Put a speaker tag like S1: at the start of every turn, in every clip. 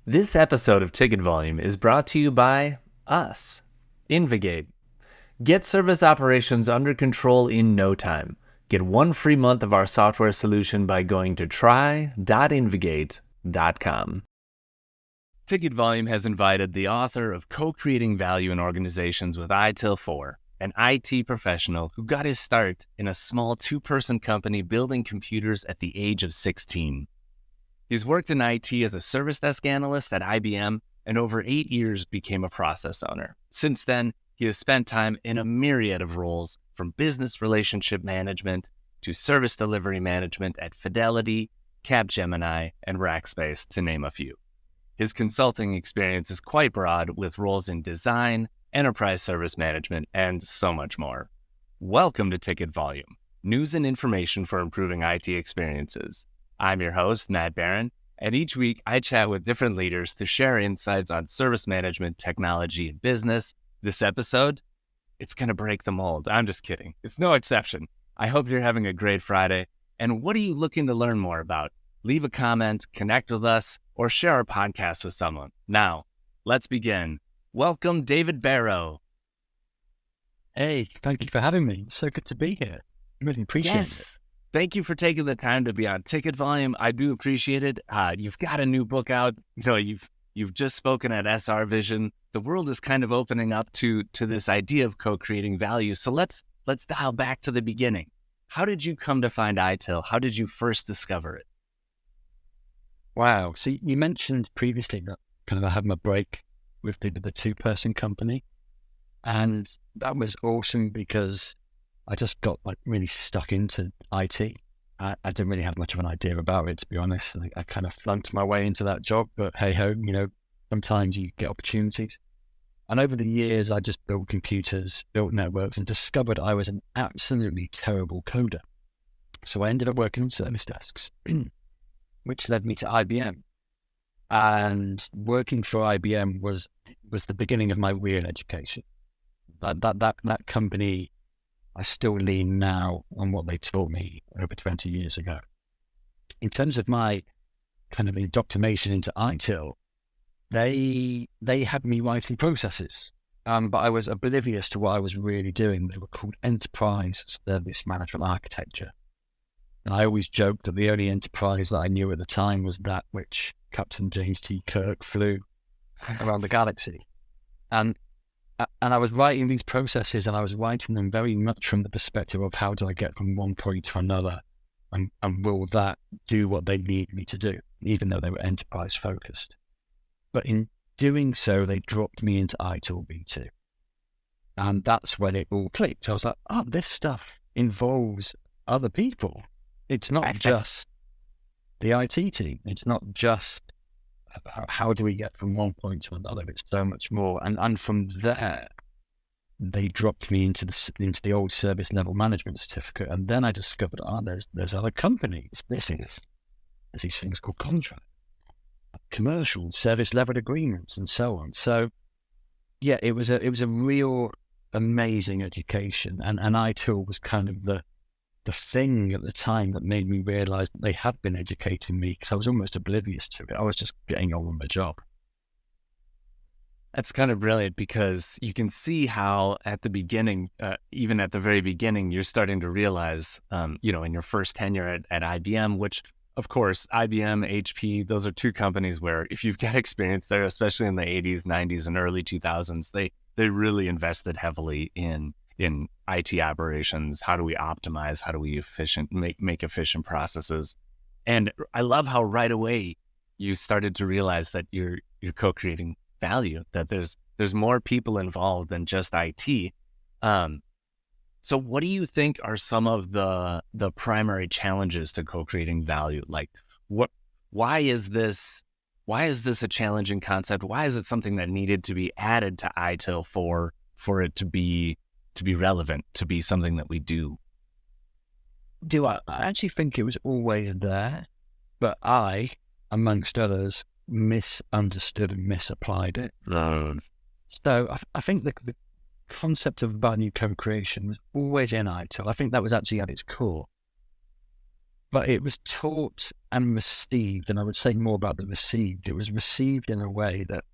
S1: This episode of Ticket Volume is brought to you by us, Invigate. Get service operations under control in no time. Get 1 free month of our software solution by going to try.invigate.com. Ticket Volume has invited the author of Co-Creating Value in Organizations with ITIL 4, an IT professional who got his start in a small 2-person company building computers at the age of 16. He's worked in IT as a Service Desk Analyst at IBM and over 8 years became a process owner. Since then, he has spent time in a myriad of roles, from business relationship management to service delivery management at Fidelity, Cab Gemini, and Rackspace, to name a few. His consulting experience is quite broad, with roles in design, enterprise service management, and so much more. Welcome to Ticket Volume, news and information for improving IT experiences. I'm your host, Matt Barron, and each week I chat with different leaders to share insights on service management, technology, and business. This episode, it's going to break the mold. I'm just kidding. It's no exception. I hope you're having a great Friday. And what are you looking to learn more about? Leave a comment, connect with us, or share our podcast with someone. Now, let's begin. Welcome, David Barrow.
S2: Hey, thank you for having me. It's so good to be here. Really appreciate it.
S1: Thank you for taking the time to be on Ticket Volume. I do appreciate it. You've got a new book out. You've just spoken at SR Vision. The world is kind of opening up to this idea of co-creating value. So let's dial back to the beginning. How did you come to find ITIL? How did you first discover it?
S2: Wow. So you mentioned previously that I had my break with the 2-person company, and that was awesome because I just got really stuck into IT. I didn't really have much of an idea about it, to be honest. I kind of flunked my way into that job, but hey ho, sometimes you get opportunities. And over the years, I just built computers, built networks, and discovered I was an absolutely terrible coder. So I ended up working on service desks, which led me to IBM. And working for IBM was the beginning of my real education. That company, I still lean now on what they taught me over 20 years ago. In terms of my kind of indoctrination into ITIL, they had me writing processes, but I was oblivious to what I was really doing. They were called Enterprise Service Management Architecture. And I always joked that the only enterprise that I knew at the time was that which Captain James T. Kirk flew around the galaxy. And I was writing these processes, and I was writing them very much from the perspective of how do I get from one point to another, and will that do what they need me to do, even though they were enterprise focused. But in doing so, they dropped me into ITIL V2. And that's when it all clicked. I was like, oh, this stuff involves other people. It's not just the IT team. It's not just about how do we get from one point to another. It's so much more. And from there, they dropped me into the old service level management certificate. And then I discovered, there's other companies. There's these things called contract, commercial, service level agreements, and so on. So yeah, it was a real amazing education. And ITIL was kind of the thing at the time that made me realize that they had been educating me, because I was almost oblivious to it. I was just getting on with my job.
S1: That's kind of brilliant, because you can see how at the beginning, even at the very beginning, you're starting to realize, in your first tenure at IBM, which of course, IBM, HP, those are 2 companies where if you've got experience there, especially in the 80s, 90s, and early 2000s, they really invested heavily in IT operations. How do we optimize? How do we make efficient processes? And I love how right away you started to realize that you're co-creating value, that there's more people involved than just IT. So what do you think are some of the primary challenges to co-creating value? Like why is this a challenging concept? Why is it something that needed to be added to ITIL for it to be relevant, to be something that we do?
S2: I actually think it was always there, but I, amongst others, misunderstood and misapplied it.
S1: No.
S2: So I think the concept of value co-creation was always in ITIL. I think that was actually at its core. but it was taught and received, and I would say more about the received. It was received in a way that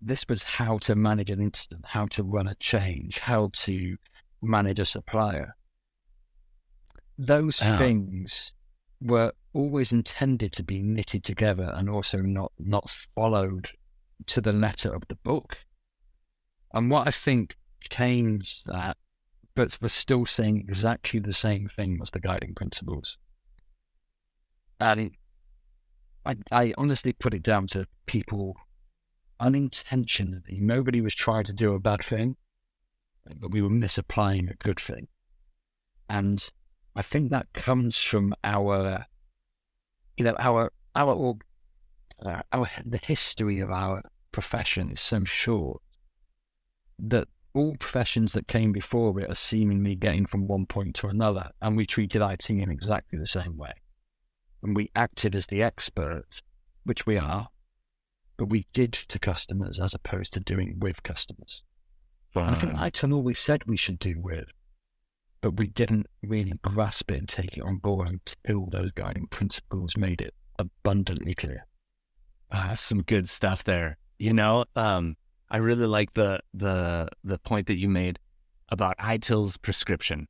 S2: this was how to manage an incident, how to run a change, how to manage a supplier. Those things were always intended to be knitted together and also not followed to the letter of the book. And what I think changed that, but was still saying exactly the same thing, was the guiding principles. And I honestly put it down to people unintentionally. Nobody was trying to do a bad thing, but we were misapplying a good thing. And I think that comes from the history of our profession is so short that all professions that came before it are seemingly getting from one point to another, and we treated IT in exactly the same way. And we acted as the experts, which we are, but we did to customers as opposed to doing with customers. And I think ITIL always said we should do with, but we didn't really grasp it and take it on board until those guiding principles made it abundantly clear.
S1: Some good stuff there. I really like the point that you made about ITIL's prescription.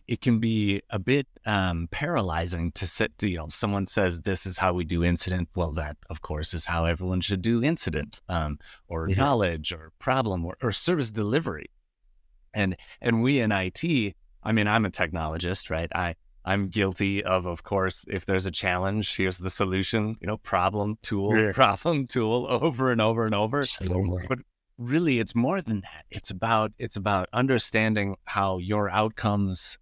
S1: It can be a bit paralyzing to sit. Someone says this is how we do incident. Well, that of course is how everyone should do incident, or knowledge, or problem, or service delivery. And we in IT, I mean, I'm a technologist, right? I'm guilty of course, if there's a challenge, here's the solution, problem, tool, over and over and over. But really, it's more than that. It's about understanding how your outcomes,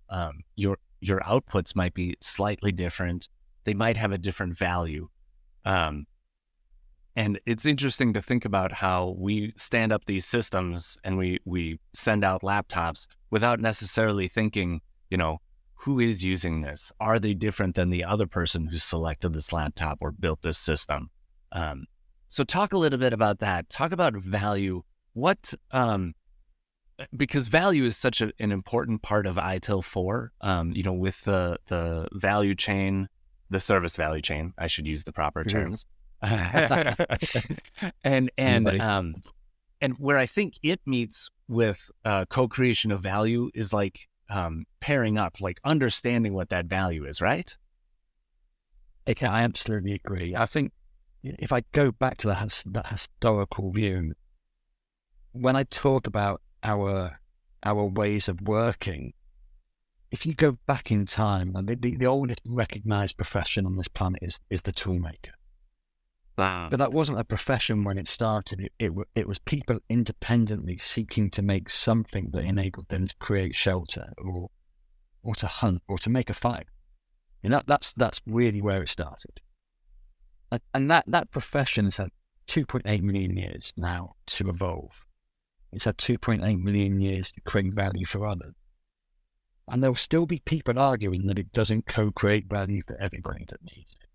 S1: your outputs might be slightly different. They might have a different value. And it's interesting to think about how we stand up these systems and we send out laptops without necessarily thinking, who is using this? Are they different than the other person who selected this laptop or built this system? So talk a little bit about that. Talk about value. Because value is such an important part of ITIL 4, with the value chain, the service value chain, I should use the proper terms. and where I think it meets with co-creation of value is like pairing up, like understanding what that value is, right?
S2: Okay, I absolutely agree. I think if I go back to that historical view, when I talk about our ways of working, if you go back in time, the oldest recognized profession on this planet is the toolmaker. But that wasn't a profession when it started. It was people independently seeking to make something that enabled them to create shelter or to hunt or to make a fire. And that's really where it started. And that profession has had 2.8 million years now to evolve. It's had 2.8 million years to create value for others. And there'll still be people arguing that it doesn't co-create value for everybody that needs it.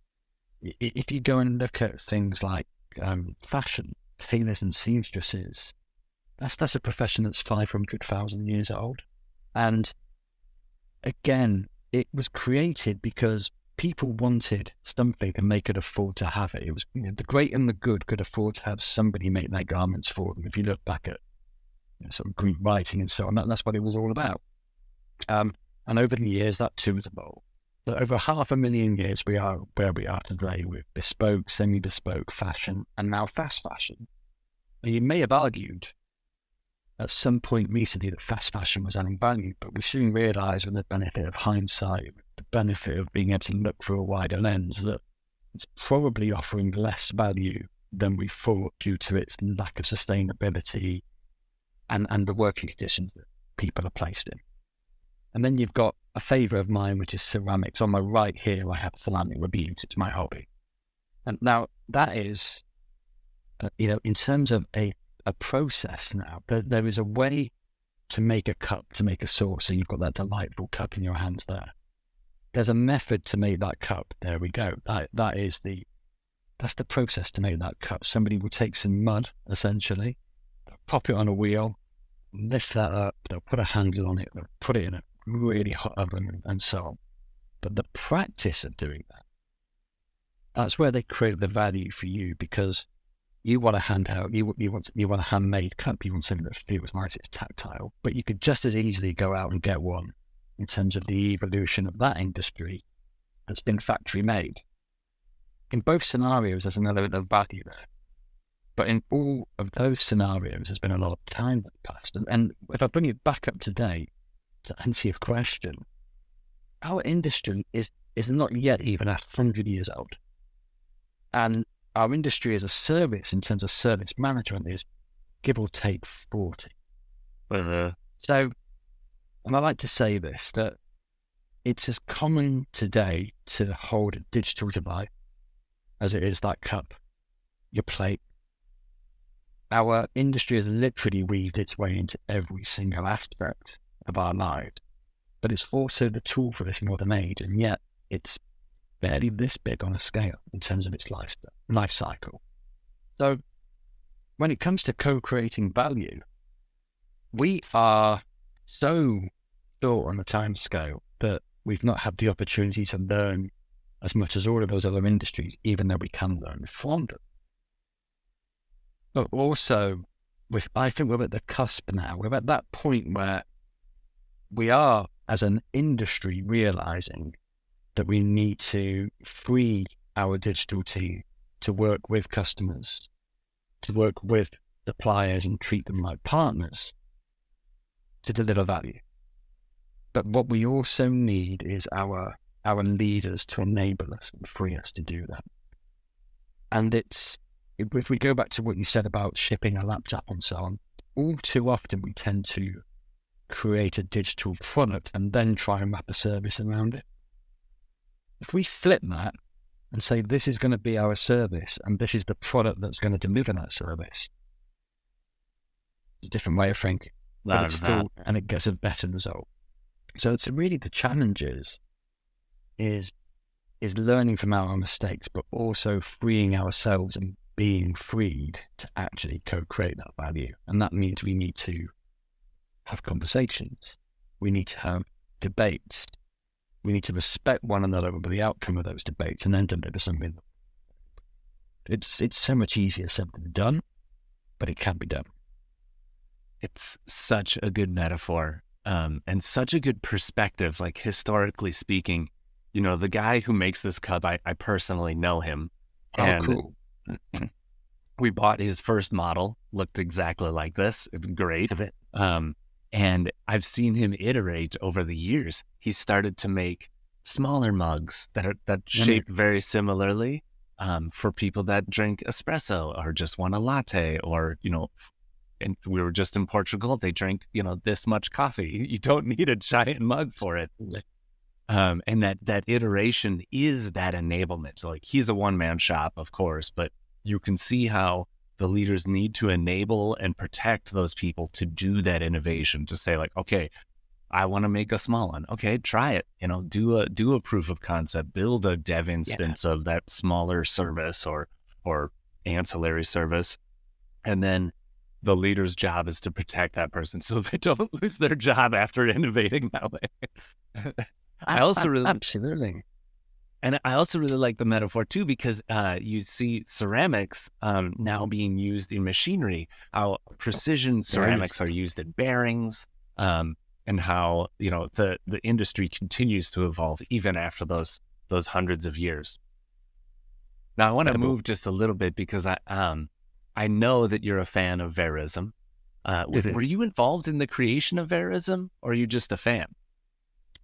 S2: If you go and look at things like fashion, tailors and seamstresses, that's a profession that's 500,000 years old. And again, it was created because people wanted something and they could afford to have it. It was the great and the good could afford to have somebody make their garments for them. If you look back at sort of Greek writing and so on, that's what it was all about. And over the years, that too has evolved. So over 500,000 years, we are where we are today with bespoke, semi-bespoke fashion, and now fast fashion. And you may have argued at some point recently that fast fashion was adding value, but we soon realised with the benefit of hindsight, with the benefit of being able to look through a wider lens, that it's probably offering less value than we thought due to its lack of sustainability and the working conditions that people are placed in. And then you've got a favourite of mine, which is ceramics. On my right here, I have ceramic reviews. It's my hobby. And now that is, in terms of a process now, there is a way to make a cup, to make a sauce. So you've got that delightful cup in your hands there. There's a method to make that cup. There we go. That's the process to make that cup. Somebody will take some mud, essentially, pop it on a wheel, lift that up, they'll put a handle on it, they'll put it in a really hot oven and so on. But the practice of doing that, that's where they create the value for you, because you want a handheld, you want a handmade cup, you want something that feels nice, it's tactile, but you could just as easily go out and get one in terms of the evolution of that industry that's been factory made. In both scenarios, there's an element of value there. But in all of those scenarios, there's been a lot of time that passed. And if I bring it back up to date to answer your question, our industry is not yet even 100 years old. And our industry as a service, in terms of service management, is give or take 40. So, and I like to say this, that it's as common today to hold a digital device as it is that cup, your plate. Our industry has literally weaved its way into every single aspect of our lives, but it's also the tool for this modern age, and yet it's barely this big on a scale in terms of its life cycle. So when it comes to co-creating value, we are so short on the time scale that we've not had the opportunity to learn as much as all of those other industries, even though we can learn from them. But also, I think we're at the cusp now. We're at that point where we are, as an industry, realizing that we need to free our digital team to work with customers, to work with suppliers and treat them like partners to deliver value. But what we also need is our leaders to enable us and free us to do that. And if we go back to what you said about shipping a laptop and so on, all too often we tend to create a digital product and then try and wrap a service around it. If we flip that and say, this is going to be our service and this is the product that's going to deliver that service, it's a different way of thinking, but it's still, and it gets a better result. So it's really the challenge is learning from our mistakes, but also freeing ourselves and being freed to actually co-create that value. And that means we need to have conversations. We need to have debates. We need to respect one another with the outcome of those debates and then deliver something. It's so much easier said than done, but it can be done.
S1: It's such a good metaphor, and such a good perspective, like historically speaking. You know, the guy who makes this cup, I personally know him. And
S2: cool.
S1: We bought his first model, looked exactly like this. It's great. And I've seen him iterate over the years. He started to make smaller mugs that shape very similarly for people that drink espresso or just want a latte, or, you know, and we were just in Portugal, they drink, you know, this much coffee. You don't need a giant mug for it. And that iteration is that enablement. So like, he's a one-man shop, of course, but you can see how the leaders need to enable and protect those people to do that innovation, to say like, okay, I want to make a small one. Okay, try it. You know, do a proof of concept, build a dev instance of that smaller service or ancillary service. And then the leader's job is to protect that person so they don't lose their job after innovating that way.
S2: Absolutely.
S1: And I also really like the metaphor too, because you see ceramics now being used in machinery, how precision ceramics are used in bearings, and how, you know, the industry continues to evolve even after those hundreds of years. Now I want to move just a little bit, because I know that you're a fan of VeriSM. Were you involved in the creation of VeriSM, or are you just a fan?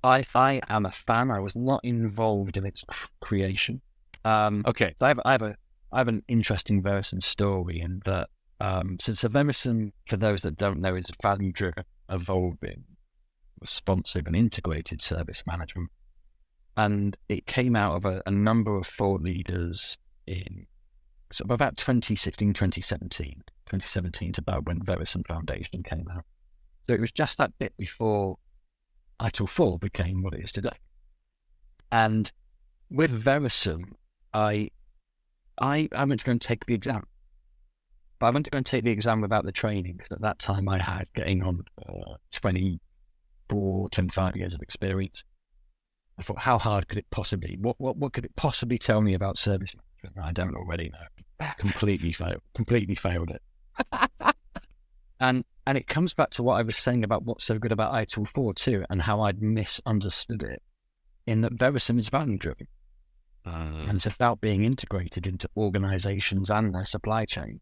S2: I am a fan. I was not involved in its creation.
S1: Okay.
S2: So I have an interesting VeriSM story in that. So VeriSM, for those that don't know, is value-driven, evolving, responsive, and integrated service management. And it came out of a number of thought leaders in sort of about 2016, 2017. 2017 is about when VeriSM Foundation came out. So it was just that bit before ITIL 4 became what it is today. And with VeriSM, I went to go and take the exam. But I went to go and take the exam without the training, because at that time I had getting on 24, 25 years of experience. I thought, how hard could it possibly? What could it possibly tell me about service management? I don't already know. Completely failed it. And it comes back to what I was saying about what's so good about ITIL 4 too, and how I'd misunderstood it, in that VeriSM is value driven. And it's about being integrated into organizations and their supply chain.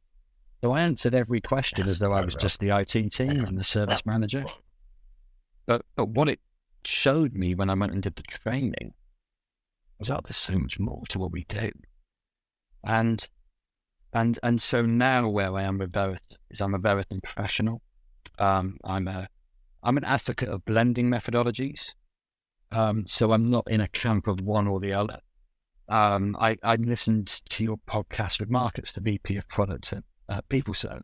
S2: So I answered every question as though I was just the IT team and the service manager. But what it showed me when I went and did the training was that there's so much more to what we do. And so now where I am with VeriSM is I'm a VeriSM professional. I'm an advocate of blending methodologies. So I'm not in a camp of one or the other. I listened to your podcast with Marcus, the VP of Product at PeopleServe,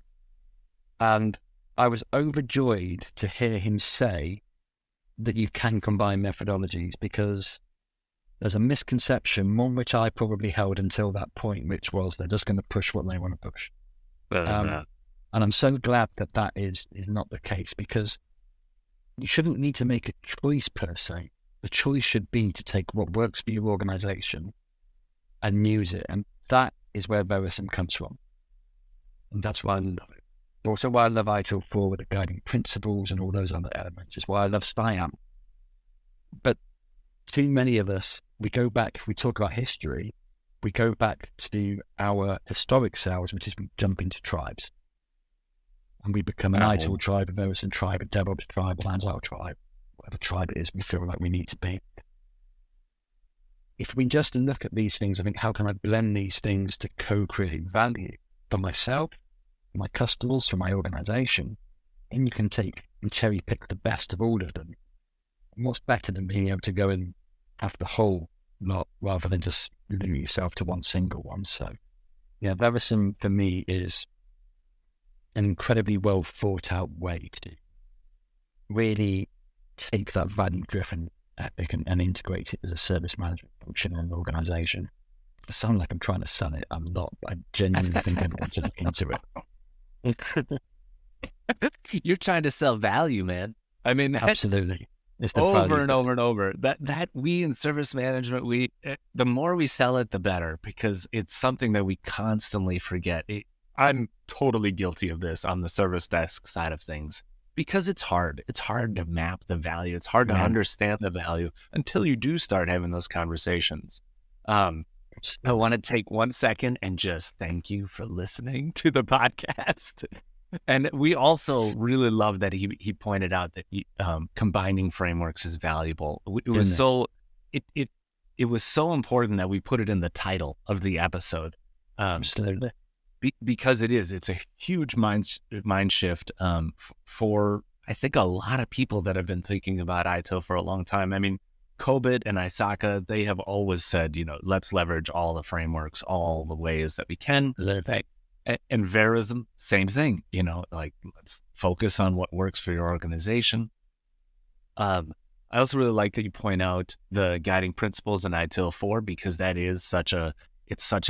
S2: and I was overjoyed to hear him say that you can combine methodologies, because there's a misconception, one which I probably held until that point, which was they're just going to push what they want to push. And I'm so glad that is not the case, because you shouldn't need to make a choice per se. The choice should be to take what works for your organization and use it. And that is where VeriSM comes from. And that's why I love it. Also why I love ITIL 4 with the guiding principles and all those other elements. It's why I love STIAM. But too many of us, we go back, if we talk about history, we go back to our historic selves, which is we jump into tribes. And we become an ITIL tribe, a VeriSM tribe, a DevOps tribe, an Agile tribe, whatever tribe it is we feel like we need to be. If we just look at these things, I think, how can I blend these things to co-create value for myself, for my customers, for my organization? And you can take and cherry pick the best of all of them. And what's better than being able to go and have the whole lot rather than just limit yourself to one single one? So, yeah, VeriSM for me is an incredibly well thought out way to really take that value-driven ethic and integrate it as a service management function in an organization. I sound like I'm trying to sell it. I'm not. I genuinely think everyone should look into
S1: it. You're trying to sell value, man. I mean,
S2: absolutely.
S1: It's over and over and over. That we in service management, the more we sell it, the better, because it's something that we constantly forget. I'm totally guilty of this on the service desk side of things, because it's hard. It's hard to map the value. It's hard to understand the value until you do start having those conversations. I want to take 1 second and just thank you for listening to the podcast. And we also really love that he pointed out that combining frameworks is valuable. It was it was so important that we put it in the title of the episode.
S2: Absolutely.
S1: Because it's a huge mind shift for, I think, a lot of people that have been thinking about ITIL for a long time. I mean, Kobit and Isaka, they have always said, let's leverage all the frameworks, all the ways that we can. And VeriSM, same thing, let's focus on what works for your organization. I also really like that you point out the guiding principles in ITIL 4, because that is such a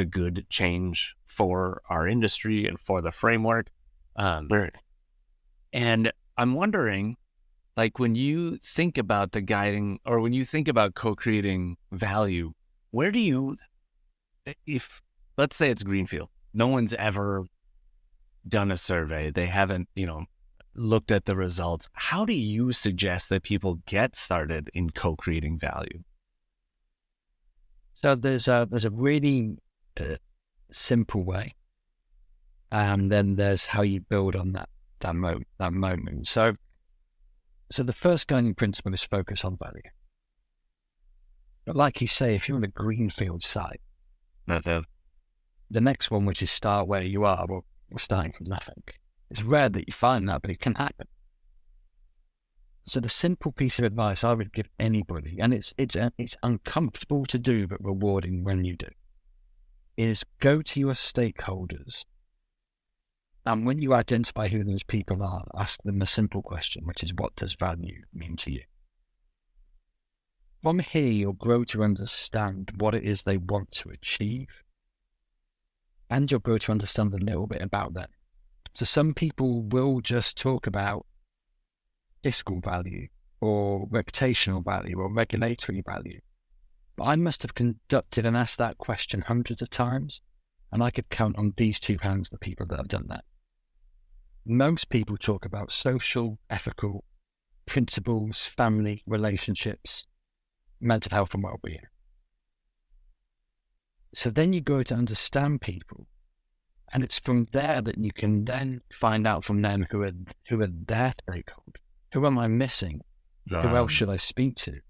S1: good change for our industry and for the framework. And I'm wondering, when you think about the guiding, or when you think about co-creating value, where do you, if let's say it's greenfield, no one's ever done a survey, they haven't, looked at the results, how do you suggest that people get started in co-creating value?
S2: So there's a really simple way, and then there's how you build on that moment. So the first guiding principle is focus on value. But like you say, if you're on a greenfield site, the next one, which is start where you are, well, we're starting from nothing. It's rare that you find that, but it can happen. So the simple piece of advice I would give anybody, and it's uncomfortable to do, but rewarding when you do, is go to your stakeholders. And when you identify who those people are, ask them a simple question, which is, what does value mean to you? From here, you'll grow to understand what it is they want to achieve, and you'll grow to understand a little bit about them. So some people will just talk about fiscal value or reputational value or regulatory value. But I must have conducted and asked that question hundreds of times, and I could count on these two hands the people that have done that. Most people talk about social, ethical principles, family, relationships, mental health and well-being. So then you go to understand people, and it's from there that you can then find out from them who are their stakeholders. Who am I missing? Who else should I speak to?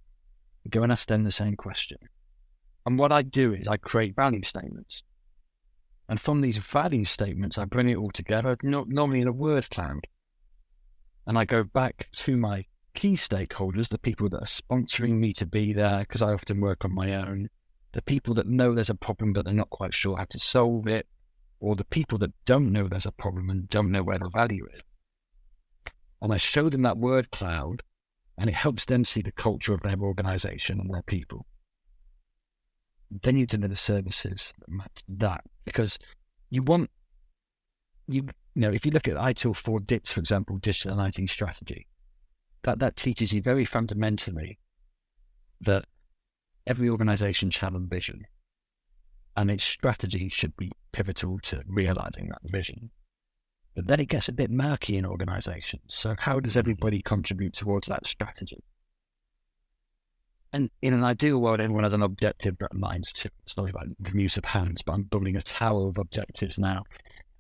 S2: Go and ask them the same question. And what I do is I create value statements. And from these value statements, I bring it all together, normally in a word cloud. And I go back to my key stakeholders, the people that are sponsoring me to be there, because I often work on my own, the people that know there's a problem but they're not quite sure how to solve it, or the people that don't know there's a problem and don't know where the value is. And I show them that word cloud, and it helps them see the culture of their organization and their people. Then you deliver services that match that, because you want, if you look at ITIL 4 DITS, for example, digital and IT strategy, that teaches you very fundamentally that every organization should have a vision, and its strategy should be pivotal to realizing that vision. But then it gets a bit murky in organizations. So how does everybody contribute towards that strategy? And in an ideal world, everyone has an objective that aligns to. It's not about the use of hands, but I'm building a tower of objectives now.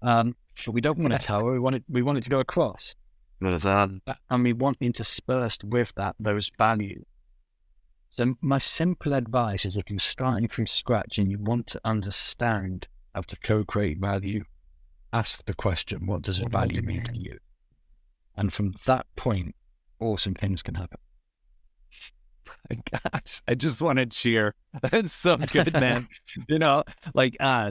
S2: But we don't want a tower. We want it to go across. And we want interspersed with that those values. So my simple advice is, if you're starting from scratch and you want to understand how to co-create value, ask the question, what does value mean to you? And from that point, awesome things can happen.
S1: Gosh, I just want to cheer. That's so good, man.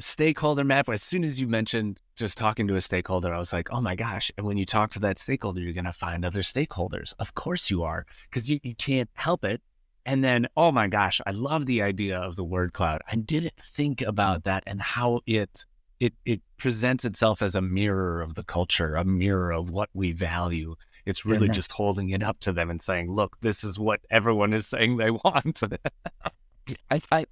S1: Stakeholder map. As soon as you mentioned just talking to a stakeholder, I was like, oh my gosh. And when you talk to that stakeholder, you're going to find other stakeholders. Of course you are, because you can't help it. And then, oh my gosh, I love the idea of the word cloud. I didn't think about that and how it presents itself as a mirror of the culture, a mirror of what we value. It's really just holding it up to them and saying, look, this is what everyone is saying they want.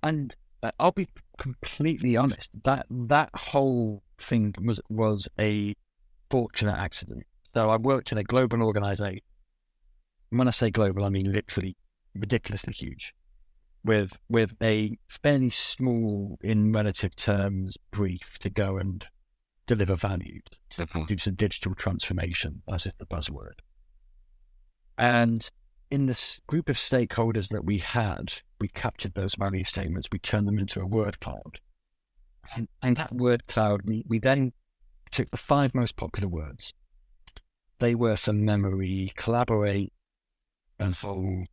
S2: And I'll be completely honest, that whole thing was a fortunate accident. So I worked in a global organization. And when I say global, I mean literally ridiculously huge, with a fairly small, in relative terms, brief to go and deliver value, to do some digital transformation, as is the buzzword. And in this group of stakeholders that we had, we captured those value statements, we turned them into a word cloud. And that word cloud, we then took the 5 most popular words. They were, from memory, collaborate, evolve,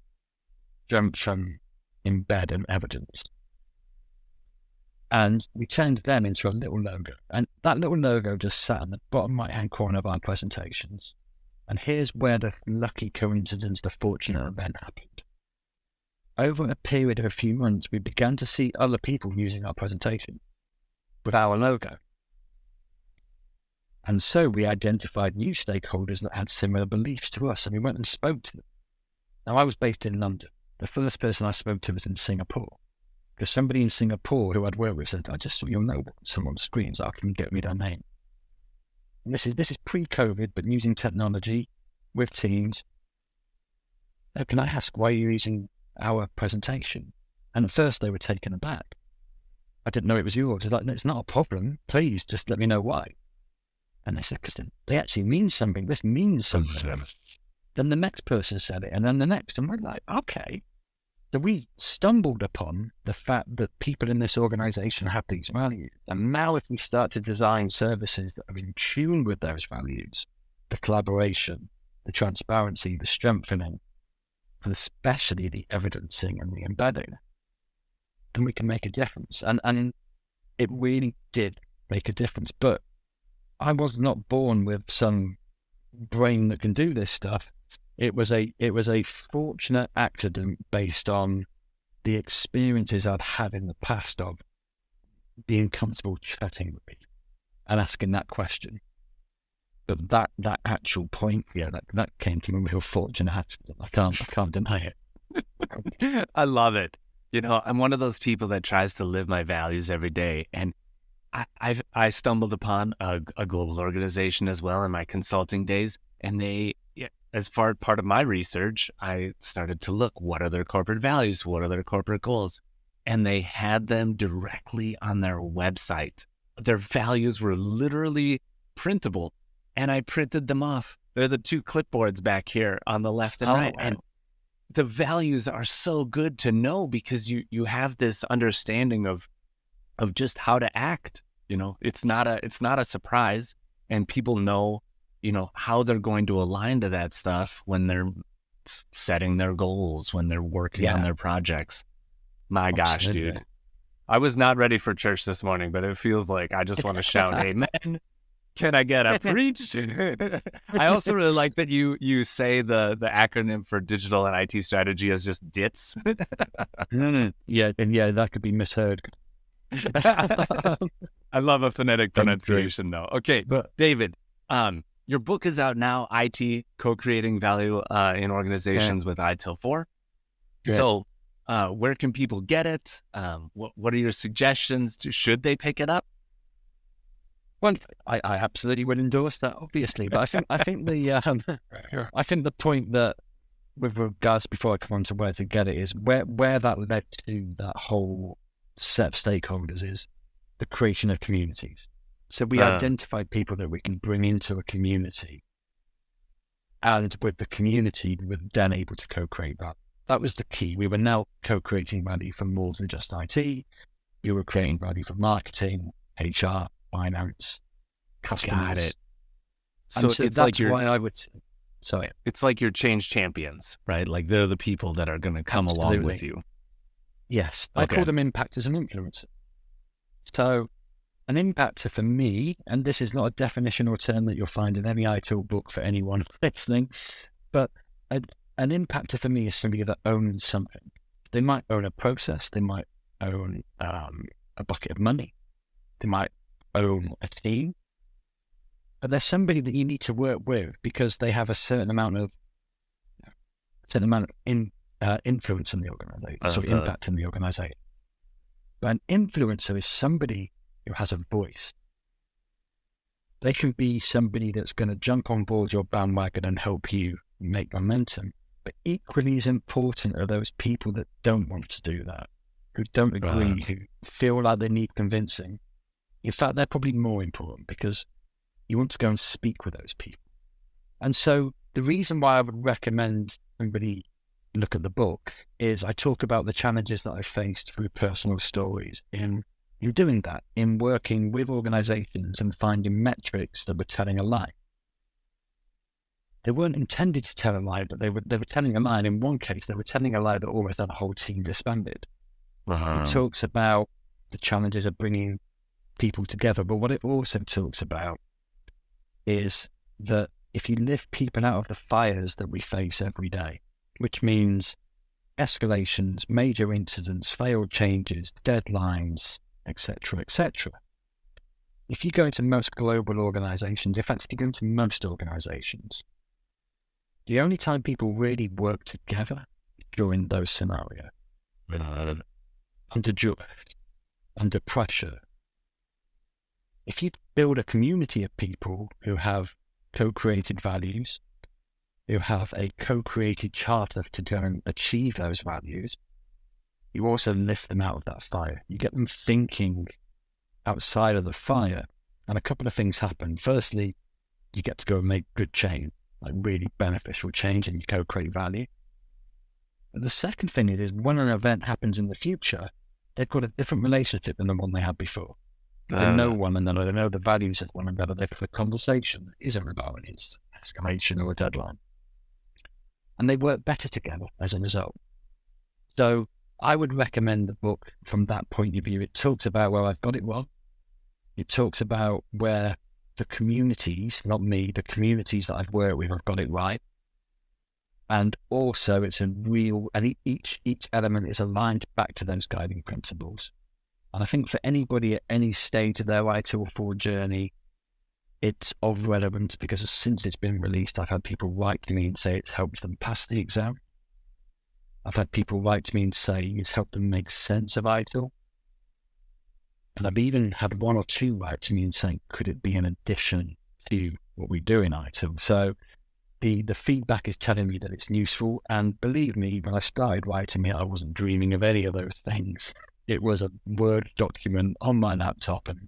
S2: junction, embed, and evidence. And we turned them into a little logo. And that little logo just sat in the bottom right-hand corner of our presentations. And here's where the lucky coincidence, the fortunate event happened. Over a period of a few months, we began to see other people using our presentation with our logo. And so we identified new stakeholders that had similar beliefs to us, and we went and spoke to them. Now, I was based in London. The first person I spoke to was in Singapore. Because somebody in Singapore who I'd worked with said, I just thought you'll know someone screams, I can get me their name. And this is pre-COVID, but using technology with Teams. Oh, can I ask, why are you using our presentation? And at first they were taken aback. I didn't know it was yours. I was like, no, it's not a problem. Please just let me know why. And they said, because they actually mean something. This means something. Then the next person said it, and then the next. And we're like, okay. So we stumbled upon the fact that people in this organization have these values. And now if we start to design services that are in tune with those values, the collaboration, the transparency, the strengthening, and especially the evidencing and the embedding, then we can make a difference. And it really did make a difference. But I was not born with some brain that can do this stuff. It was a fortunate accident based on the experiences I'd had in the past of being comfortable chatting with people and asking that question. But that actual point, that came from a real fortunate accident. I can't deny it.
S1: I love it. I'm one of those people that tries to live my values every day. And I stumbled upon a global organization as well in my consulting days. And as part of my research, I started to look, what are their corporate values? What are their corporate goals? And they had them directly on their website. Their values were literally printable, and I printed them off. They're the two clipboards back here on the left and right.
S2: Wow.
S1: And the values are so good to know because you have this understanding of just how to act. It's not a surprise, and people know, how they're going to align to that stuff when they're setting their goals, when they're working on their projects. My gosh, dude. I was not ready for church this morning, but it feels like I just want to shout, amen. Can I get a preach? I also really like that you say the acronym for digital and IT strategy as just DITS.
S2: No. Yeah, and that could be misheard.
S1: I love a phonetic pronunciation, though. Okay,
S2: but
S1: David, your book is out now, IT, Co-Creating Value in Organizations with ITIL 4. Great. So where can people get it? What are your suggestions? Should they pick it up?
S2: Well, I absolutely would endorse that, obviously. But I think the point that, with regards, before I come on to where to get it, is where that led to that whole set of stakeholders is the creation of communities. So we identified people that we can bring into a community, and with the community, we were then able to co-create that. That was the key. We were now co-creating value for more than just IT. We were creating value for marketing, HR, finance, customers.
S1: Got it.
S2: So it's like why I would. Sorry,
S1: it's like your change champions, right? Like they're the people that are going to come along with you.
S2: Yes, okay. I call them impactors and influencers. So an impactor for me, and this is not a definition or term that you'll find in any ITIL book for anyone listening, but an impactor for me is somebody that owns something. They might own a process. They might own a bucket of money. They might own a team. But there's somebody that you need to work with because they have a certain amount of influence in the organization, so impact in the organization. But an influencer is somebody who has a voice. They can be somebody that's going to jump on board your bandwagon and help you make momentum. But equally as important are those people that don't want to do that, who don't agree, who feel like they need convincing. In fact, they're probably more important because you want to go and speak with those people. And so the reason why I would recommend somebody look at the book is I talk about the challenges that I faced through personal stories in doing that, in working with organizations and finding metrics that were telling a lie. They weren't intended to tell a lie, but they were telling a lie. And in one case, they were telling a lie that almost had a whole team disbanded. It talks about the challenges of bringing people together, but what it also talks about is that if you lift people out of the fires that we face every day, which means escalations, major incidents, failed changes, deadlines, etc., etc. If you go into most global organizations, in fact, if you go into most organizations, the only time people really work together during those scenarios, under duress, under pressure. If you build a community of people who have co-created values, who have a co-created charter to go and achieve those values, you also lift them out of that fire. You get them thinking outside of the fire, and a couple of things happen. Firstly, you get to go and make good change, like really beneficial change, and you co-create value. But the second thing is when an event happens in the future, they've got a different relationship than the one they had before. They know one another, they know the values of one another, they've had a conversation that isn't about an escalation or a deadline. And they work better together as a result. So I would recommend the book from that point of view. It talks about where I've got it wrong. It talks about where the communities, not me, the communities that I've worked with have got it right. And also it's a real, and each element is aligned back to those guiding principles. And I think for anybody at any stage of their ITIL 4 journey, it's of relevance because since it's been released, I've had people write to me and say it helps them pass the exam. I've had people write to me and say it's helped them make sense of ITIL. And I've even had one or two write to me and say, could it be an addition to what we do in ITIL? So the feedback is telling me that it's useful. And believe me, when I started writing it, I wasn't dreaming of any of those things. It was a Word document on my laptop, and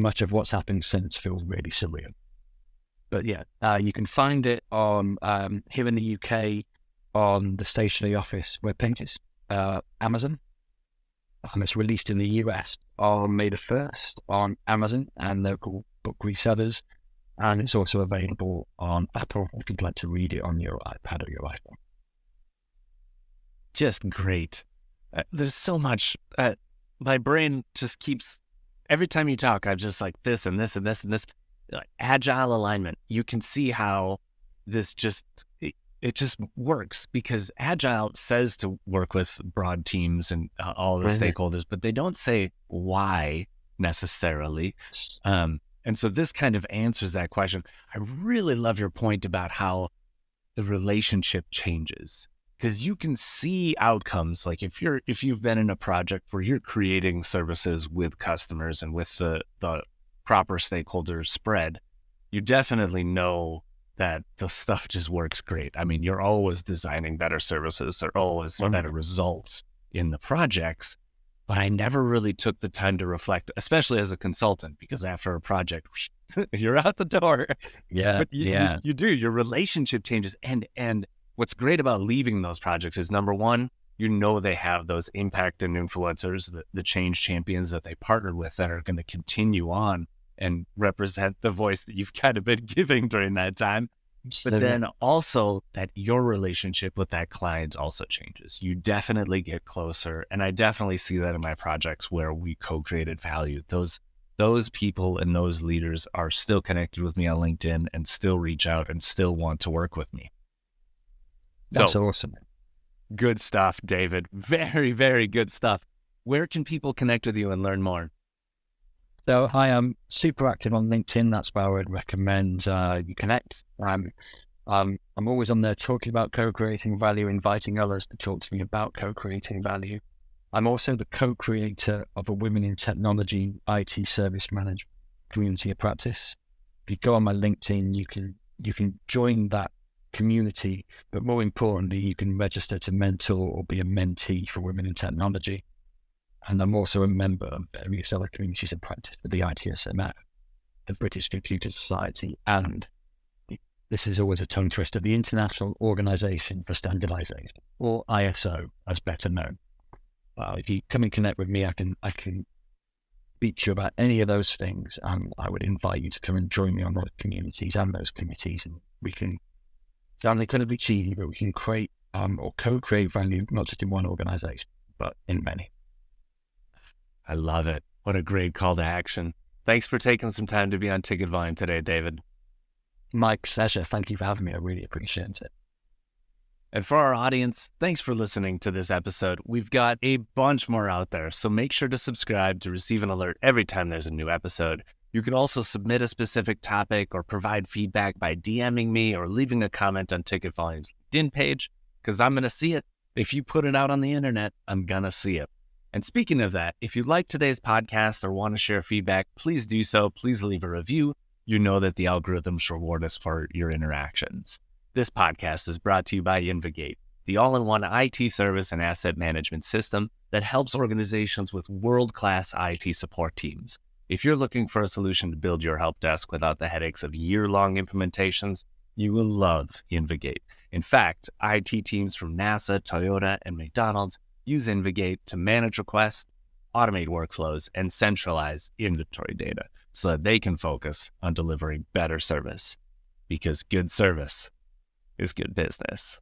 S2: much of what's happened since feels really surreal. But yeah, you can find it on here in the UK on the Stationery Office web pages, Amazon. It's released in the US on May the 1st on Amazon and local book resellers. And it's also available on Apple if you'd like to read it on your iPad or your iPhone.
S1: Just great. There's so much. My brain just keeps, every time you talk, I'm just like this and this and this and this. Like agile alignment. You can see how this just, it just works, because agile says to work with broad teams and all the stakeholders, but they don't say why necessarily. And so this kind of answers that question. I really love your point about how the relationship changes, because you can see outcomes. Like if you've been in a project where you're creating services with customers and with the proper stakeholder spread, you definitely know that the stuff just works great. I mean, you're always designing better services. There are always better results in the projects. But I never really took the time to reflect, especially as a consultant, because after a project, you're out the door.
S2: Yeah,
S1: but you do. Your relationship changes. And what's great about leaving those projects is, number one, you know they have those impact and influencers, the change champions that they partnered with, that are going to continue on and represent the voice that you've kind of been giving during that time. But then also that your relationship with that client also changes. You definitely get closer. And I definitely see that in my projects where we co-created value. Those people and those leaders are still connected with me on LinkedIn and still reach out and still want to work with me.
S2: That's awesome.
S1: Good stuff, David. Very, very good stuff. Where can people connect with you and learn more?
S2: So I am super active on LinkedIn. That's where I would recommend you connect. I'm always on there talking about co-creating value, inviting others to talk to me about co-creating value. I'm also the co-creator of a Women in Technology IT Service Management community of practice. If you go on my LinkedIn, you can join that community, but more importantly, you can register to mentor or be a mentee for Women in Technology. And I'm also a member of various other communities of practice for the ITSM, the British Computer Society, and this is always a tongue twister, the International Organization for Standardization, or ISO, as better known. If you come and connect with me, I can speak to you about any of those things, and I would invite you to come and join me on those communities and those committees, and we can, sounds incredibly cheesy, but we can create or co-create value, not just in one organization, but in many.
S1: I love it. What a great call to action. Thanks for taking some time to be on Ticket Volume today, David.
S2: My pleasure. Thank you for having me. I really appreciate it.
S1: And for our audience, thanks for listening to this episode. We've got a bunch more out there, so make sure to subscribe to receive an alert every time there's a new episode. You can also submit a specific topic or provide feedback by DMing me or leaving a comment on Ticket Volume's LinkedIn page, because I'm going to see it. If you put it out on the internet, I'm going to see it. And speaking of that, if you like today's podcast or want to share feedback, please do so. Please leave a review. You know that the algorithms reward us for your interactions. This podcast is brought to you by Invigate, the all-in-one IT service and asset management system that helps organizations with world-class IT support teams. If you're looking for a solution to build your help desk without the headaches of year-long implementations, you will love Invigate. In fact, IT teams from NASA, Toyota, and McDonald's use Invigate to manage requests, automate workflows, and centralize inventory data so that they can focus on delivering better service. Because good service is good business.